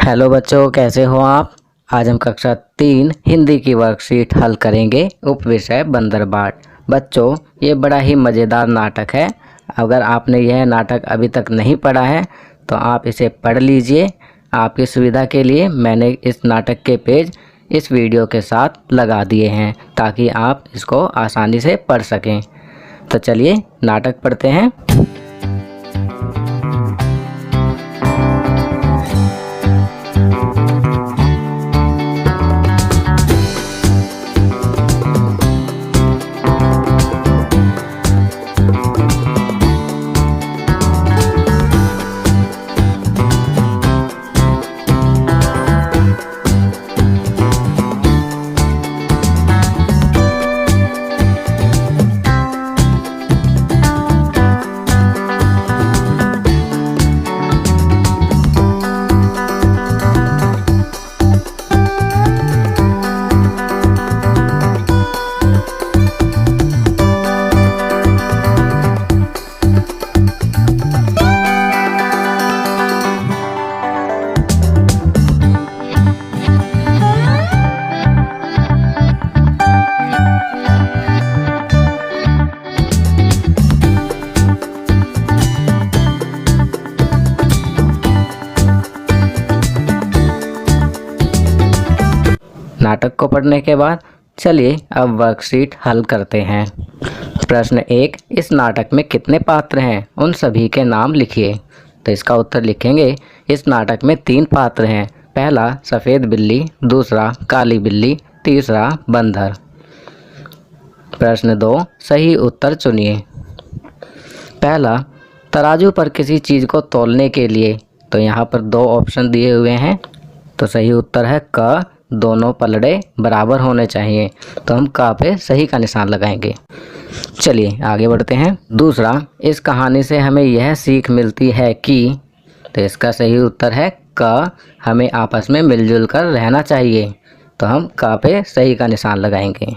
Hello बच्चों, कैसे हो आप। आज हम कक्षा 3 हिंदी की वर्कशीट हल करेंगे। उपविषय बंदरबाट। बच्चों, ये बड़ा ही मज़ेदार नाटक है। अगर आपने यह नाटक अभी तक नहीं पढ़ा है तो आप इसे पढ़ लीजिए। आपकी सुविधा के लिए मैंने इस नाटक के पेज इस वीडियो के साथ लगा दिए हैं ताकि आप इसको आसानी से पढ़ सकें। तो चलिए नाटक पढ़ते हैं। नाटक को पढ़ने के बाद चलिए अब वर्कशीट हल करते हैं। प्रश्न 1, इस नाटक में कितने पात्र हैं, उन सभी के नाम लिखिए। तो इसका उत्तर लिखेंगे, इस नाटक में 3 पात्र हैं। पहला सफ़ेद बिल्ली, दूसरा काली बिल्ली, तीसरा बंदर। प्रश्न 2, सही उत्तर चुनिए। पहला, तराजू पर किसी चीज़ को तौलने के लिए। तो यहाँ पर 2 ऑप्शन दिए हुए हैं। तो सही उत्तर है क, दोनों पलड़े बराबर होने चाहिए। तो हम क पे सही का निशान लगाएंगे। चलिए आगे बढ़ते हैं। दूसरा, इस कहानी से हमें यह सीख मिलती है कि। तो इसका सही उत्तर है क, हमें आपस में मिलजुल कर रहना चाहिए। तो हम क पे सही का निशान लगाएंगे।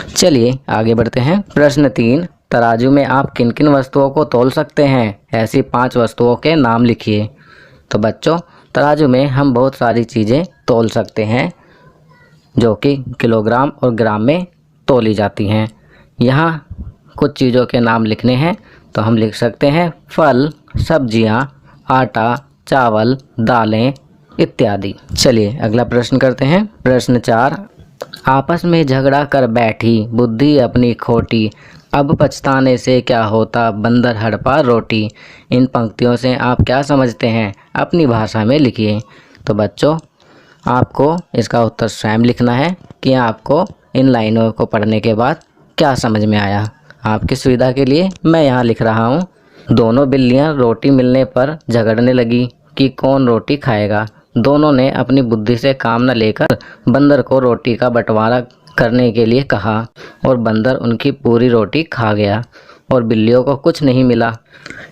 चलिए आगे बढ़ते हैं। प्रश्न 3, तराजू में आप किन किन वस्तुओं को तौल सकते हैं, ऐसी 5 वस्तुओं के नाम लिखिए। तो बच्चों, तराजू में हम बहुत सारी चीज़ें तौल सकते हैं जो कि किलोग्राम और ग्राम में तौली जाती हैं। यहाँ कुछ चीज़ों के नाम लिखने हैं। तो हम लिख सकते हैं फल, सब्जियाँ, आटा, चावल, दालें इत्यादि। चलिए अगला प्रश्न करते हैं। प्रश्न 4, आपस में झगड़ा कर बैठी बुद्धि अपनी खोटी, अब पछताने से क्या होता बंदर हड़पा रोटी। इन पंक्तियों से आप क्या समझते हैं, अपनी भाषा में लिखिए। तो बच्चों, आपको इसका उत्तर स्वयं लिखना है कि आपको इन लाइनों को पढ़ने के बाद क्या समझ में आया। आपकी सुविधा के लिए मैं यहाँ लिख रहा हूँ। दोनों बिल्लियाँ रोटी मिलने पर झगड़ने लगी कि कौन रोटी खाएगा। दोनों ने अपनी बुद्धि से काम न लेकर बंदर को रोटी का बंटवारा करने के लिए कहा और बंदर उनकी पूरी रोटी खा गया और बिल्लियों को कुछ नहीं मिला।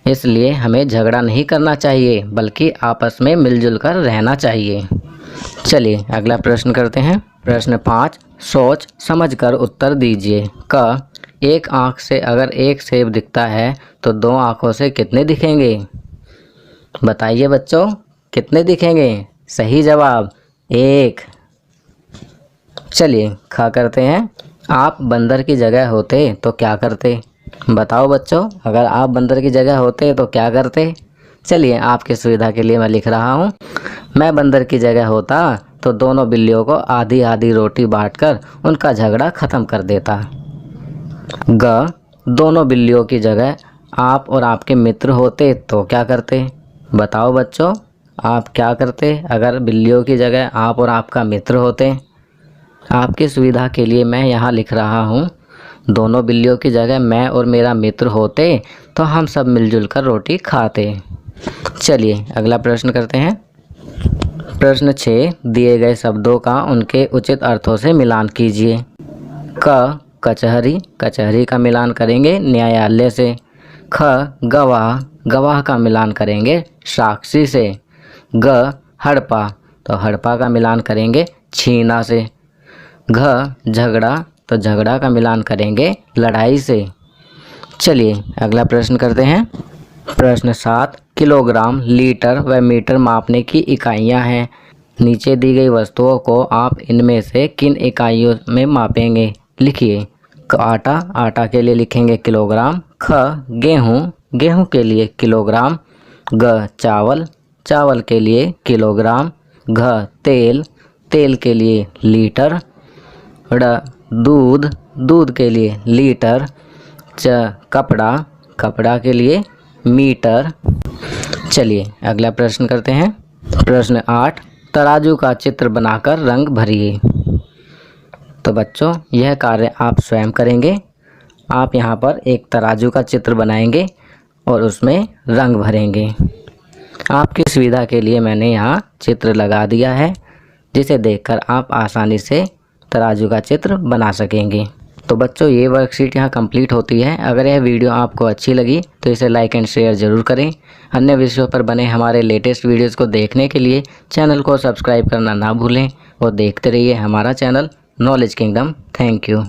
इसलिए हमें झगड़ा नहीं करना चाहिए बल्कि आपस में मिलजुल कर रहना चाहिए। चलिए अगला प्रश्न करते हैं। प्रश्न 5, सोच समझकर उत्तर दीजिए। क, एक आँख से अगर एक सेब दिखता है तो 2 आँखों से कितने दिखेंगे। बताइए बच्चों, कितने दिखेंगे। सही जवाब 1। चलिए ख करते हैं। आप बंदर की जगह होते तो क्या करते। बताओ बच्चों, अगर आप बंदर की जगह होते तो क्या करते। चलिए आपकी सुविधा के लिए मैं लिख रहा हूँ। मैं बंदर की जगह होता तो दोनों बिल्लियों को आधी आधी रोटी बांटकर उनका झगड़ा ख़त्म कर देता। ग, दोनों बिल्लियों की जगह आप और आपके मित्र होते तो क्या करते। बताओ बच्चों, आप क्या करते अगर बिल्लियों की जगह आप और आपका मित्र होते। आपकी सुविधा के लिए मैं यहाँ लिख रहा हूँ, दोनों बिल्लियों की जगह मैं और मेरा मित्र होते तो हम सब मिलजुल कर रोटी खाते। चलिए अगला प्रश्न करते हैं। प्रश्न 6, दिए गए शब्दों का उनके उचित अर्थों से मिलान कीजिए। क, कचहरी, कचहरी का मिलान करेंगे न्यायालय से। ख, गवाह, गवाह का मिलान करेंगे साक्षी से। ग, हड़पा, तो हड़पा का मिलान करेंगे छीना से। घ, झगड़ा, तो झगड़ा का मिलान करेंगे लड़ाई से। चलिए अगला प्रश्न करते हैं। प्रश्न 7, किलोग्राम, लीटर व मीटर मापने की इकाइयां हैं। नीचे दी गई वस्तुओं को आप इनमें से किन इकाइयों में मापेंगे? लिखिए। आटा, आटा के लिए लिखेंगे किलोग्राम। ख गेहूँ, गेहूँ के लिए किलोग्राम। ग चावल, चावल के लिए किलोग्राम। घ तेल, तेल के लिए लीटर। ड़ दूध, दूध के लिए लीटर। च कपड़ा, कपड़ा के लिए मीटर। चलिए अगला प्रश्न करते हैं। प्रश्न 8, तराजू का चित्र बनाकर रंग भरिए। तो बच्चों यह कार्य आप स्वयं करेंगे। आप यहाँ पर एक तराजू का चित्र बनाएंगे और उसमें रंग भरेंगे। आपकी सुविधा के लिए मैंने यहाँ चित्र लगा दिया है, जिसे देखकर आप आसानी से तराजू का चित्र बना सकेंगे। तो बच्चों ये वर्कशीट यहाँ कंप्लीट होती है। अगर यह वीडियो आपको अच्छी लगी तो इसे लाइक एंड शेयर ज़रूर करें। अन्य विषयों पर बने हमारे लेटेस्ट वीडियोज़ को देखने के लिए चैनल को सब्सक्राइब करना ना भूलें और देखते रहिए हमारा channel knowledge kingdom. Thank you.